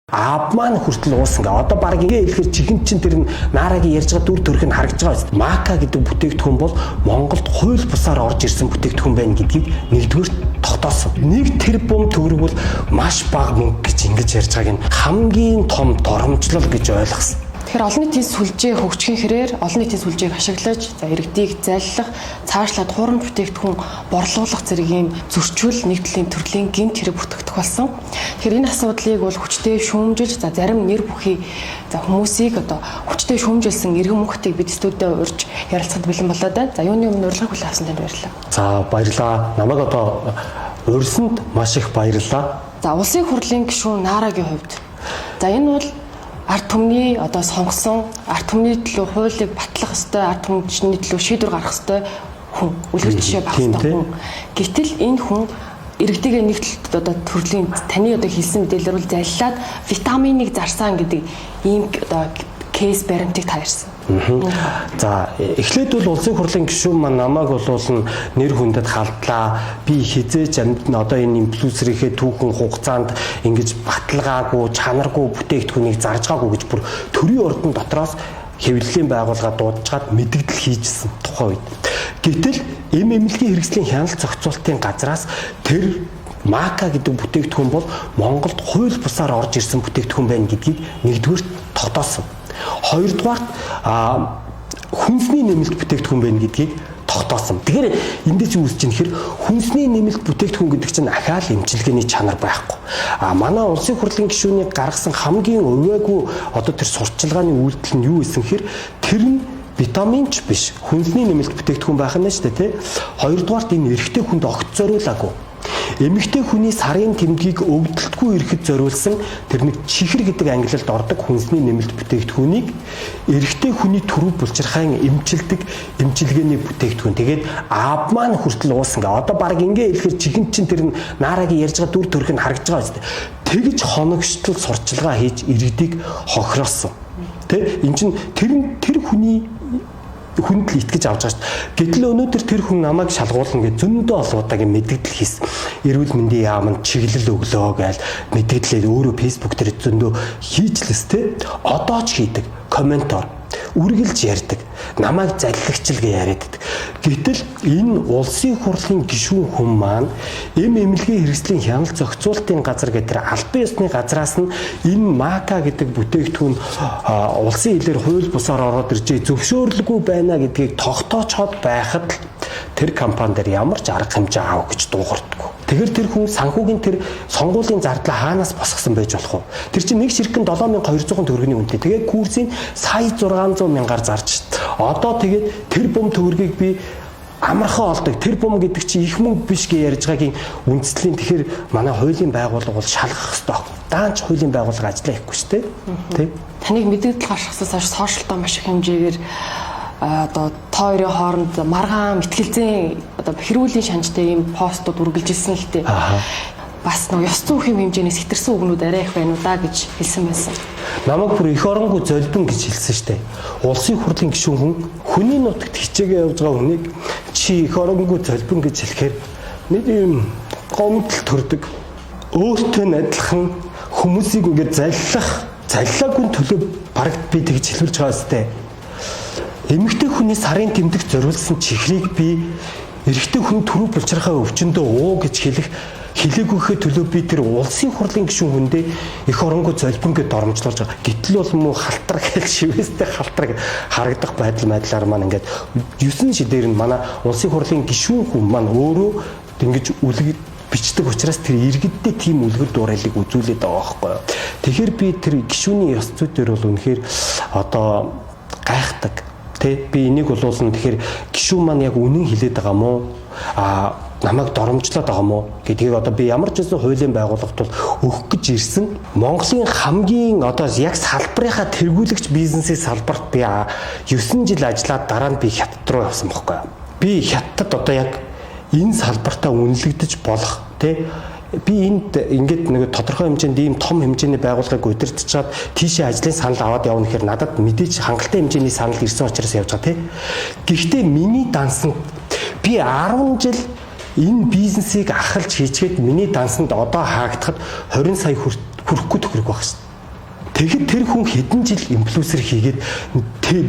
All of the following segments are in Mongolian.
Аав маань хүртэл уусан гээ. Одоо баг ингээ хэлэхээр чихэн чин тэр наарагийн ярьж байгаа дүр төрх нь харагдж байгаа. Мака гэдэг бүтээгдэхүүн бол Монголд хууль бусаар орж ирсэн бүтээгдэхүүн байна гэдгийг нэгдүгээр тогтоосон. 1 тэрбум төгрөг бол маш бага мөнгө гэж ингэж ярьж байгааг нь хамгийн том доромжлол гэж ойлгосон. Тэгэхээр олон нийтийн сүлжээ хөгжихийн хэрээр олон нийтийн сүлжээг ашиглаж, иргэдийг зайллах, цаашлаад хуурамч бүтээгдэхүүн борлуулах зэргийн зөрчил нэгдлийн төрлийн гэмт хэрэг бүртгэгдэх болсон. Тэгэхээр энэ асуудлыг бол хүчтэй шүүмжилж, зарим нэр бүхий хүмүүсийг одоо хүчтэй шүүмжилсэн иргэн мөнхтийг бид студид урьж ярилцахад бэлэн болоод байна. За юуны өмнө урилгыг хүлээн авсан танд баярлалаа. За баярлалаа. Намайг одоо урьсанд маш их баярлалаа. За улсын хурлын гишүүн Наарагийн хувьд за энэ бол ард түмний одоо сонгосон ард түмний төлөө хуулийг батлах ёстой, ард түмний төлөө шийдвэр гаргах ёстой хүн, үлгэр жишээ байх ёстой хүн. Гэтэл энэ хүн иргэдийн нэг талд одоо төрлийн таны одоо хэлсэн мэдээлэлээр бол заллаад витаминыг зарсан гэдэг ийм одоо кейс баримтыг таарсан. За эхлээд бол улсын хурлын гишүүн маань намайг болуулна нэр хүндэд халдлаа. Би хизээж амьд одоо энэ инфлюенсерийнхээ түүхэн хугацаанд ингэж баталгаагүй, чанаргүй бүтээгдэхүүнийг зарж байгаагүй гэж бүр төрийн ордон дотроос хэвлэлийн байгууллага дуудчихад мэдгдэл хийжсэн тухайн үед. Гэтэл эмнэлгийн хэрэгслийн хяналт зохицуулалтын газраас тэр Мака гэдэг бүтээгдэхүүн бол Монголд хууль бусаар орж ирсэн бүтээгдэхүүн байна гэдгийг нэгдүгээр тогтоосон. Хоёрдугаар хүнсний нэмэлт бүтээгдэхүүн байна гэдгийг тогтоосон. Тэгэхээр эндээс юу үсэж чинь хүнсний нэмэлт бүтээгдэхүүн гэдэг чинь ахаал эмчилгээний чанар байхгүй. Манай улсын хурлын гишүүний гаргасан хамгийн өвөөгүй одоо тэр сурталчилгааны үйлдэл нь юу гэсэн хэр тэр нь витаминч биш хүнсний нэмэлт бүтээгдэхүүн байх нь шүү дээ, тэ. Хоёрдугаарт энэ эрэгтэй хүнд огт зориулаагүй. Эмэгтэй хүний сарын тэмдгийг өвдөлтгүй ирэхэд зориулсан тэр нэг чихэр гэдэг ангилалд ордог хүнсний нэмэлт бүтээгдэхүүнийг эрэгтэй хүний төрөв булчирхайн эмчилдэг эмчилгээний бүтээгдэхүүн. Тэгээд аав маань хүртэл уусан гээ. Одоо баг ингээ хэлэхээр чихэн чин тэр наарагийн ярьж байгаа дүр төрх нь харагдж байгаа үстэй. Тэгж хоногштол сурчилгаа хийж иргэдийг хохироосон. Тэ эн чин тэр хүний хүнд л итгэж авч байгаа шүү дээ. Гэтэл өнөөдөр тэр хүн намайг шалгуулна гэж зөндөө олоодагийн мэдгдэл хийсэн. Эрүүл мэндийн яамд чиглэл өглөө гэж мэдгдлээ өөрөө фэйсбүүк дээр зөндөө хийж л өстэй. Одоо ч хийдэг, комментор үргэлж ярьдаг. Намайг залхигчилгээ яриаддаг. Гэтэл энэ улсын хурлын гишүүн хүн маань эмнэлгийн хэрэгслийн хяналт зохицуулалтын газар гэдэг тэр албан ёсны газраас нь энэ Мака гэдэг бүтээгдэхүүн улсын хилээр хууль бусаар ороод иржээ зөвшөөрлгүй байна гэдгийг тогтоочход байхад тэр компани дээр ямар ч арга хэмжээ аав гэж дуугарддаг. Тэгэхээр тэр хүн санхүүгийн тэр сонгуулийн зардлаа хаанаас босгосон байж болох вэ? Тэр чинь нэг ширхгэн 7200 төгрөгийн үнэтэй. Тэгээд курсыг сая 600 мянгаар зарж. Одоо тэгээд тэр бум төгрөгийг би амархан олдог. Тэр бум гэдэг чинь их мөнгө биш гэж ярьж байгаагийн үндслийн тэгэхээр манай хуулийн байгууллага бол шалгах ёстой. Даанч хуулийн байгууллага ажиллаа хийхгүй шүү дээ. Тэ? Таныг мэдээлэл гаргахаас хойш сошиалтаа маш их хэмжээгээр одоо тойрын хооронд маргаан мэтгэлзэн одоо хэрүүлийн шанжтай ийм постууд үргэлжилсэн л дээ. Бас нэг ёс зүйн хэмжээнээс хэтэрсэн үгнүүд арай их байна уу да гэж хэлсэн байсан. Намайг бүр эх оронгүй золбин гэж хэлсэн шүү дээ. Улсын хурлын гишүүн хүн хүний нутагт хичээгээ явж байгаа хүнийг чи эх оронгүй золбин гэж хэлэхээр нэг юм гомдол төрдөг. Өөртөө адилхан хүмүүсийг ингээд заллаагүй төлөө барагт би тэгж хэлүүлж байгаа үстэй. Эмэгтэй хүний сарын тэмдэг зориулсан чихрийг би эрэгтэй хүн төрөв булчирхай өвчнөдөө уу гэж хэлээгүйхээ төлөө би тэр улсын хурлын гишүүн хүндээ эх оронгүй золбин гэж доромжлуулж байгаа. Гэтэл бол муу халтар гэж шивэстэй халтар харагдах байдлаар маань ингээд 9 шидээр нь манай улсын хурлын гишүүн хүн маань өөрөө ингэж үлгэр бичдэг учраас тэр иргэддээ тийм үлгэр дуурайлыг үзүүлээд байгаа байхгүй юу. Тэгэхээр би тэр гишүүний ёс зүй дээр бол үнэхээр одоо гайхдаг. Тэ би энийг болуулна тэгэхээр гишүүн маань яг үнэн хэлээд байгаа мó намайг доромжлоод байгаа мó гэдгийг одоо би ямар ч үсэн хуулийн байгууллагт бол өгөх гэж ирсэн Монголын хамгийн одоо яг салбарынхаа тэргүүлэгч бизнесийн салбарт би 9 жил ажиллаад дараа нь би хятад руу явсан байхгүй юу. Би хятадд одоо яг энэ салбартаа үнэлэгдэж болох тэ би энд ингээд нэг тодорхой хэмжээнд ийм том хэмжээний байгууллагыг удирдахад тийшээ ажлын санал аваад явна гэхээр надад мэдээж хангалттай хэмжээний санал ирсэн учраас явж байгаа тийм. Гэхдээ миний дансанд би 10 жил энэ бизнесийг ахалж хийчихэд миний дансанд одоо хаагдахад 20 сая хүрэхгүй төгрөг баг шээ. Тэгэхэд тэр хүн хэдэн жил инфлюенсер хийгээд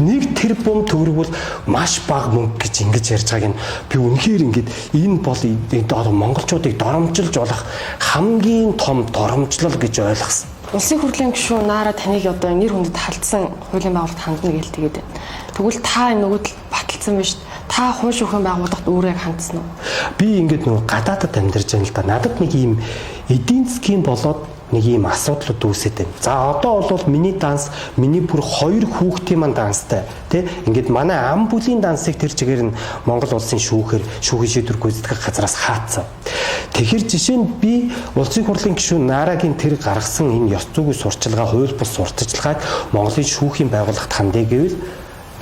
нэг тэрбум төгрөг бол маш бага мөнгө гэж ингэж ярьж байгааг нь би үнэхээр ингэж энэ бол монголчуудыг доромжилж болох хамгийн том доромжлол гэж ойлгосон. Улсын хурлын гишүүн Нара таныг одоо нэр хүндэд халдсан хуулийн байгууллагт хандна гэж тэгээд байна. Тэгвэл та энэ нөгөөд баталсан биш. Та хууль шүүхийн байгууллагт өөрөө хандсан уу? Би ингээд нөгөө гадаадад амьдарч байна л да. Надад нэг ийм эдийн засгийн болоод нэг ийм асуудлууд үүсээд байна. За одоо бол миний данс, миний бүр 2 хүүхдийн маань данстай тий. Ингээд манай ам бүлийн дансыг тэр чигээр нь Монгол улсын шүүхийн шийдвэр гүйцэтгэх газраас хаацсан. Тэгэхээр жишээ нь би улсын хурлын гишүүн Нарагийн тэр гаргасан энэ ёс зүйн сурчилгаа, хууль бус сурталчилгааг Монголын шүүхийн байгууллагт хандъя гэвэл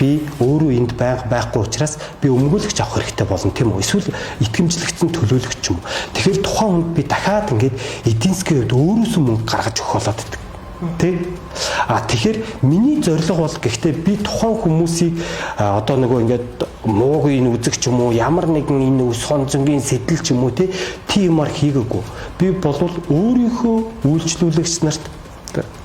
би өөрөө энд байхгүй учраас би өмгөөлөгч авах хэрэгтэй болно тийм үү? Эсвэл итгэмжлэгдсэн төлөөлөгч юм. Тэгэхээр тухайн хүнд би дахиад ингээд эдийн засгийн хувьд өөрөөсөө мөнгө гаргаж өгөх болоод идэг. Тэ? Тэгэхээр миний зорилго бол гэхдээ би тухайн хүмүүсийг одоо нөгөө ингээд муугүй энэ үзэг ч юм уу ямар нэгэн энэ сон зөнгийн сэтэл ч юм уу тиймар хийгээгүй. Би болвол өөрийнхөө үйлчлүүлэгч нарт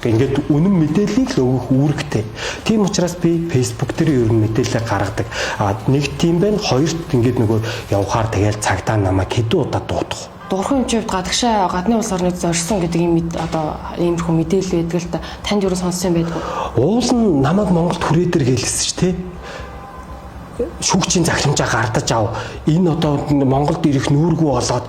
ингээд үнэн мэдээллийг л өгөх үүрэгтэй. Тийм учраас би Facebook дээр ер нь мэдээлэл гаргадаг. Нэг тийм байна, хоёрт ингээд нөгөө явхаар тэгэл цагтаа намайг хэдэн удаа дуудах. Дурхан хэмжээнд гадагшаа гадны улс орныг зорьсон гэдэг юм одоо иймэрхүү мэдээлэл байдаг л да. Танд юу сонссон байдаг уу? Уул нь намайг Монголд хүрээдэр гэлсэн ч тий. Шүүгчийн захирамжаа гардаж ав. Энэ одоо Монголд ирэх нүүргүй болоод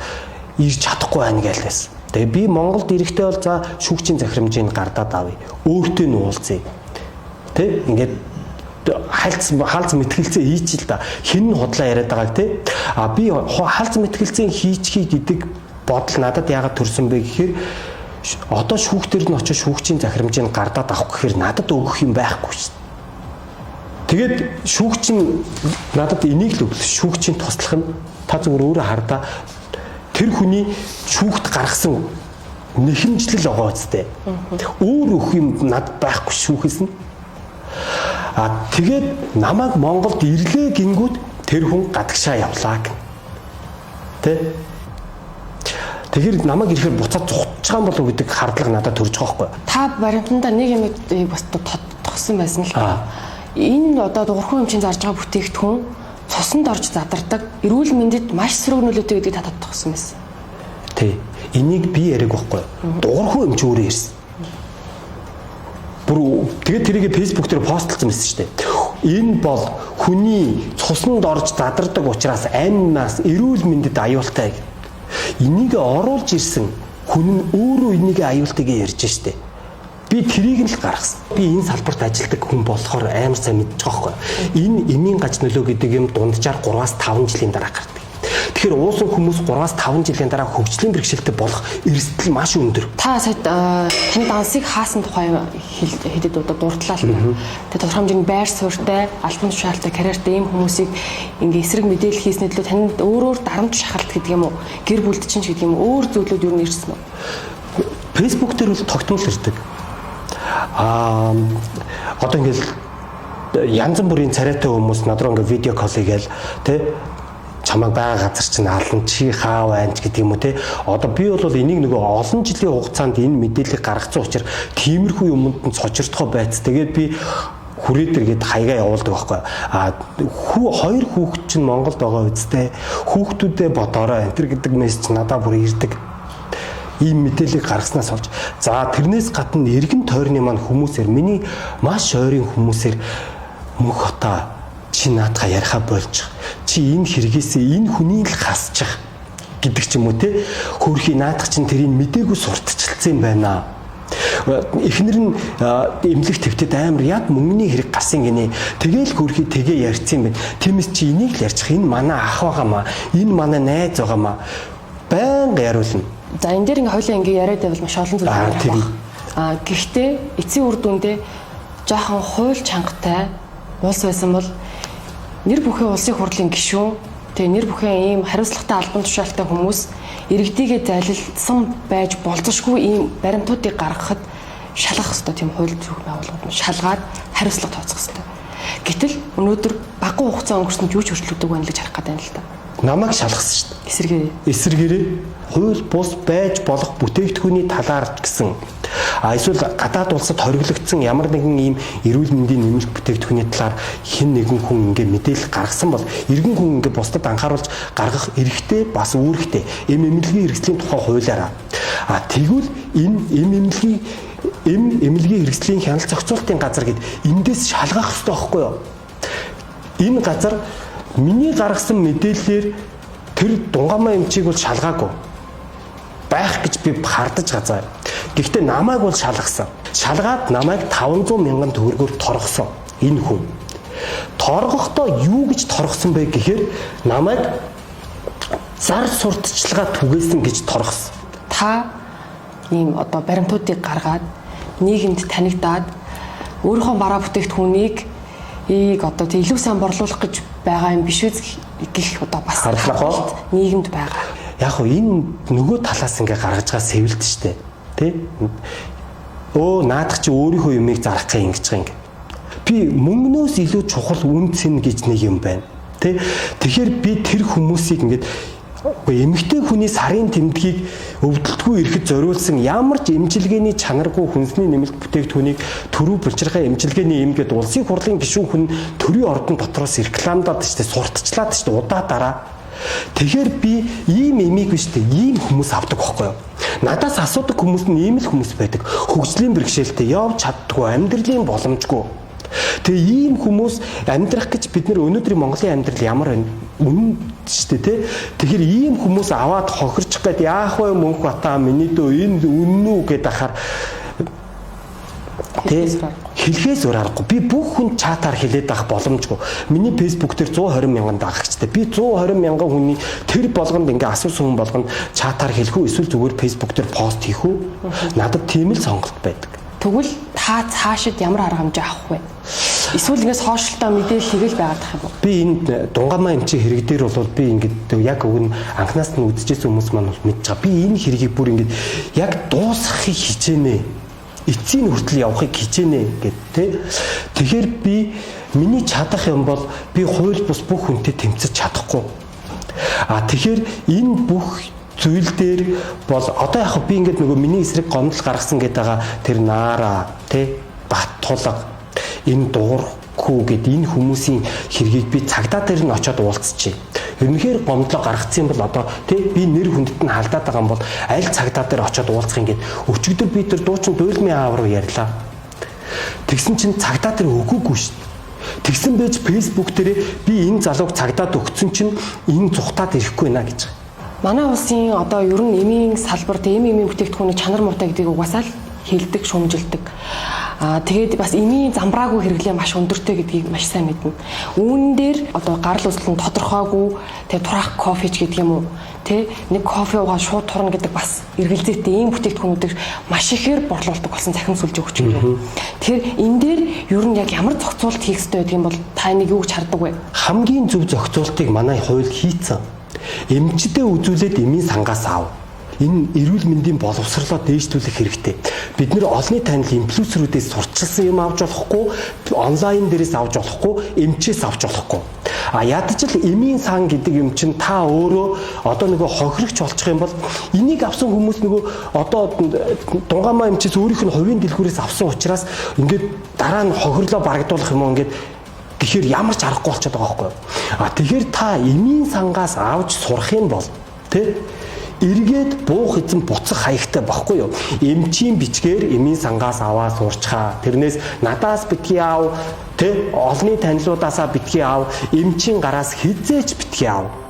ирж чадахгүй байна гэлээс. Тэгээ би Монголд ирэхдээ бол за шүүгчийн захирамжийг гардаад авъя. Өөртөө нь уулзъя. Тэ ингээд хаалц мэтгэлцээ хийчих л да. Хин худлаа яриад байгааг тий. Би хаалц мэтгэлцээ хийчихье гэдэг бодол надад яагаад төрсөн бэ гэхээр одоо шүүхтэр нь очиж шүүгчийн захирамжийг гардаад авах гэхээр надад өгөх юм байхгүй шүү дээ. Тэгээд шүүгчин надад энийг л өглөө шүүгчийн туслах нь та зүгээр өөрөө хардаа тэр хүний шүүхт гаргасан нэхэмжлэл байгаа үстэй. Өөр өх юм надад байхгүй шүүхээс нь. Тэгээд намайг Монголд ирлээ гингүүд тэр хүн гадагшаа явлаа гэн. Тэ? Тэгэхээр намайг ирэхээр буцаад зугтж байгаа болов гэдэг хардлага надад төрж байгаа байхгүй. Та баримтанда нэг юм бас тогсон байсан л да. Энэ одоо дурхан хэмжээнд зарж байгаа бүтээгдэхүүн цуснд орж задардаг, эрүүл мэндэд маш сөрөг нөлөөтэй гэдгийг та тодтогсон байсан. Тий. Энийг би яриаг байхгүй. Дурхан хэмжээ өөрөө ирсэн. Тэгээд тэрийг Facebook дээр постлсан байсан шүү дээ. Энэ бол хүний цуснд орж задардаг учраас амнаас эрүүл мэндэд аюултай. Энийг оруулж ирсэн хүн нь өөрөө энийг аюултайгээ ярьж штэ. Би тэрийг нь л гаргасан. Би энэ салбарт ажилладаг хүн болохоор амар сайн мэдж байгаа байхгүй. Энэ эмийн гач нөлөө гэдэг юм дунджаар 3-5 жилийн дараа гардаг. Тэгэхээр уусан хүмүүс 3-5 жилийн дараа хөгжлийн бэрхшээлтэй болох эрсдэл маш өндөр. Та сая таны дансыг хаасан тухай хэдэд удаа дурдлаа л байна. Тэгээд тодорхой хэмжээний байр суурьтай, албан тушаалтай, карьертай ийм хүмүүсийг ингээ эсрэг мэдээлэл хийснээр төлөө танд өөрөөр дарамт шахалт гэдэг юм уу? Гэр бүлд чинь ч гэдэг юм уу? Өөр зүйлүүд юу нэрсэн үү? Facebook дээр бол тогтмол ирдэг. Одоо ингээл янз бүрийн царайтай хүмүүс над руу ингээ видео колл хийгээл тий чамайг байгаа газар чинь алан чи хаа байна ч гэдэг юм уу тий. Одоо би бол энийг нөгөө олон жилийн хугацаанд энэ мэдээллийг гаргацсан учраас тиймэрхүү юмд нь цочирдгоо байц. Тэгээд би хүрээдэр гээд хаягаа явуулдаг байхгүй. Хоёр хүүхэд чинь Монголд байгаа үстэй. Хүүхдүүдээ бодоорой энэ төр гэдэг мессеж надад бүр ирдэг. Ийм мэдээллийг гаргаснаас болж за тэрнээс гадна эргэн тойрны маань хүмүүсээр миний маш ойрын хүмүүсээр мөнх хотоо чи наадхаа яриха болж чи энэ хэрэгээсээ энэ хүний л хасчих гэдэг ч юм уу те хөөрхий наадах чинь тэрийг мдээгүй сурталчилсан юм байна. Эхнэр нь эмнэлэг твтэд амар яд мөнгөний хэрэг гарсан гинэ. Тэгээл хөөрхий тэгээ ярьцсан юм байна. Тиймээс чи энийг л ярьчих. Энэ манай ах байгаамаа. Энэ манай найз байгаамаа. Байнга яриулна. За энэ дээр ингээ хоёлаа ингээ яриад байвал маш олон зүйл байна. Гэхдээ эцсийн үр дүндээ жоохон хууль чангатай улс байсан бол нэр бүхэн улсын хурлын гишүүн тэгээ нэр бүхэн ийм хариуцлагатай албан тушаалтай хүмүүс иргэдийгээ залилсан байж болзошгүй ийм баримтуудыг гаргахад шалгах ёстой тийм хууль зүйн байгууллагууд шалгаад хариуцлага тооцох ёстой. Гэтэл өнөөдөр багахан хугацаа өнгөрсөнд юу ч өөрчлөгдөг байна л гэж харах гэдэг юм л да. Намайг шалгасан шүү дээ. Эсэргээрээ хууль бус байж болох бүтээгдэхүүний талаар ч гэсэн Эсвэл гадаад улсад хориглогдсон ямар нэгэн ийм эрүүл мэндийн нэмэлт бүтээгдэхүүний талаар хэн нэгэн хүн ингээ мэдээлэл гаргасан бол иргэн хүн ингээ бусдад анхааруулж гаргах эрхтэй бас үүрэгтэй эмнэлгийн хэрэгслийн тухай хуулиараа. Тэгвэл энэ эмнэлгийн хэрэгслийн хяналт зохицуулалтын газар гэд эндээс шалгах хэрэгтэй байхгүй юу? Энэ газар миний гаргасан мэдээллээр тэр Дунгамаа эмчийг бол шалгаагүй байх гэж би хардаж газаа. Гэхдээ намайг бол шалгасан. Шалгаад намайг 500 мянган төгрөгөөр торгосон энэ хүн. Торгохдоо юу гэж торгосон бэ гэхээр намайг зар сурталчилгаа түгээсэн гэж торгосон. Та ийм одоо баримтуудыг гаргаад нийгэмд танигдаад өөрийнхөө бараа бүтээгдэхүүнийг одоо илүү сайн борлуулах гэж байгаа юм биш үү гэх одоо бас харлах нийгэмд байгаа. Яг хөө энэ нөгөө талаас ингээ гаргаж байгаа сэвэлт штэ. Тэ? Наадах чи өөрийнхөө юмыг зарах гэх ингэж байгаа юм. Би мөнгнөөс илүү чухал үн цэн гэж нэг юм байна. Тэ? Тэгэхээр би тэр хүмүүсийг ингээд эмэгтэй хүний сарын тэмдгийг өвдөлтгүй ирэхэд зориулсан ямар ч эмчилгээний чанаргүй хүнсний нэмэлт бүтээгдэхүүнийг төрөв булчирхай эмчилгээний эм гэдэг улсын хурлын гишүүн хүн төрийн ордон дотроос рекламдаад штэ сурталчлаад штэ удаа дараа. Тэгэхээр би ийм эмийг биш штэ ийм хүмүүс авдаг байхгүй юу? Надаас асуудаг хүмүүс нь ийм л хүмүүс байдаг. Хөгжлийн бэрхшээлтэй явж чаддгүй, амьдралын боломжгүй. Тэгээ ийм хүмүүс амьдрах гэж бид нар өнөөдрийн Монголын амьдрал ямар байна? Үнэн шүү дээ, тэ. Тэгэхээр ийм хүмүүс аваад хохирчих гээд яах вэ мөнх батаа миний дөө энэ үнэн үү гэдээ ахаар хэлхээс өөр аргагүй. Би бүх хүн чатаар хэлээд авах боломжгүй. Миний фэйсбુક дээр 120 мянган дагагчтай. Би 120 мянган хүний тэр болгонд ингээ асуусан хүн болгонд чатаар хэлэх үү эсвэл зүгээр фэйсбુક дээр пост хийх үү? Надад тийм л сонголт байдаг. Тэгвэл та цаашид ямар арга хэмжээ авах вэ? Эсвэл ингээс хоошлолтой мэдээлэл хийгээл байгаад тах юм уу? Би энэ Дунгамаа эмчийн хэрэг дээр бол би ингээд яг өгн анхнаас нь үзчихсэн хүмүүс маань бол мэдж байгаа. Би энэ хэргийг бүр ингээд яг дуусгахыг хичээнэ. Эцсийн хүртэл явахыг хичээнэ гэд тэ. Тэгэхээр би миний чадах юм бол би хууль бус бүх хүнтэй тэмцэж чадахгүй. Тэгэхээр энэ бүх зүйл дээр бол одоо яг би ингээд нөгөө миний эсрэг гомдол гаргасан гэдэг байгаа тэр наара тэ Баттулга энэ дуурахгүй гэд энэ хүмүүсийн хэргийг би цагдаа дээр нь очиод уулзчихъя. Үнэхээр гомдлоо гаргацсан бол одоо тий би нэр хүндэт нь халдаад байгаа юм бол аль цагдаа дээр очиод уулзах юм гээд өчигдөр би тэр дуучин дуйлмын аав руу ярьлаа. Тэгсэн чинь цагдаа дээр өгөөгүй шүү дээ. Тэгсэн байж фэйсбુક дээр би энэ залууг цагдаад өгсөн чинь энэ зүхтаад ирэхгүй наа гэж. Манай улсын одоо ер нь эмийн салбарт эмийн бүтээгдэхүүний чанар муутай гэдгийг угаасаа л хэлдэг, шүүмжилдэг. Тэгээд бас эмийн замбраагүй хэрэглээ маш өндөртэй гэдгийг маш сайн мэднэ. Үүн дээр одоо гарал үүслэн тодорхойгүй тэгээд турах кофеч гэдэг юм уу? Тэ нэг кофе уугаад шууд турна гэдэг бас эргэлзээтэй ийм бүтээгдэхүүнүүдийг маш ихээр борлуулдаг болсон цахим сүлж өгч юм. Тэгэхээр энэ дээр ер нь яг ямар зохицуулт хийх ёстой гэдэг юм бол та энийг юу гэж хардаг вэ? Хамгийн зөв зохицуултыг манай хууль хийцэн. Эмчдээ үзүүлээд эмийн сангаас аав. Энэ эрүүл мэндийн боловсролоо дээшлүүлэх хэрэгтэй. Бид нэр олонний танил инфлюенсерүүдээс сурчилсан юм авч болохгүй, онлайн дээрээс авч болохгүй, эмчээс авч болохгүй. Ядаж л эмийн сан гэдэг юм чинь та өөрөө одоо нөгөө хохирогч болчих юм бол энийг авсан хүмүүс нөгөө одоо Дунгамаа эмчээс өөрийнх нь хувийн дэлгүүрээс авсан учраас ингээд дараа нь хохирлоо барагдуулах юм уу ингээд тэгэхээр ямар ч аргагүй болчиход байгаа байхгүй юу? Тэгэхээр та эмийн сангаас авч сурах юм бол тэ эргээд буух эзэн буцах хаягтай баггүй юу? Эмчийн бичгээр эмийн сангаас аваа сурчхаа. Тэрнээс надаас битгий аав, тэ олонний танилуудаасаа битгий аав, эмчийн гараас хизээч битгий аав.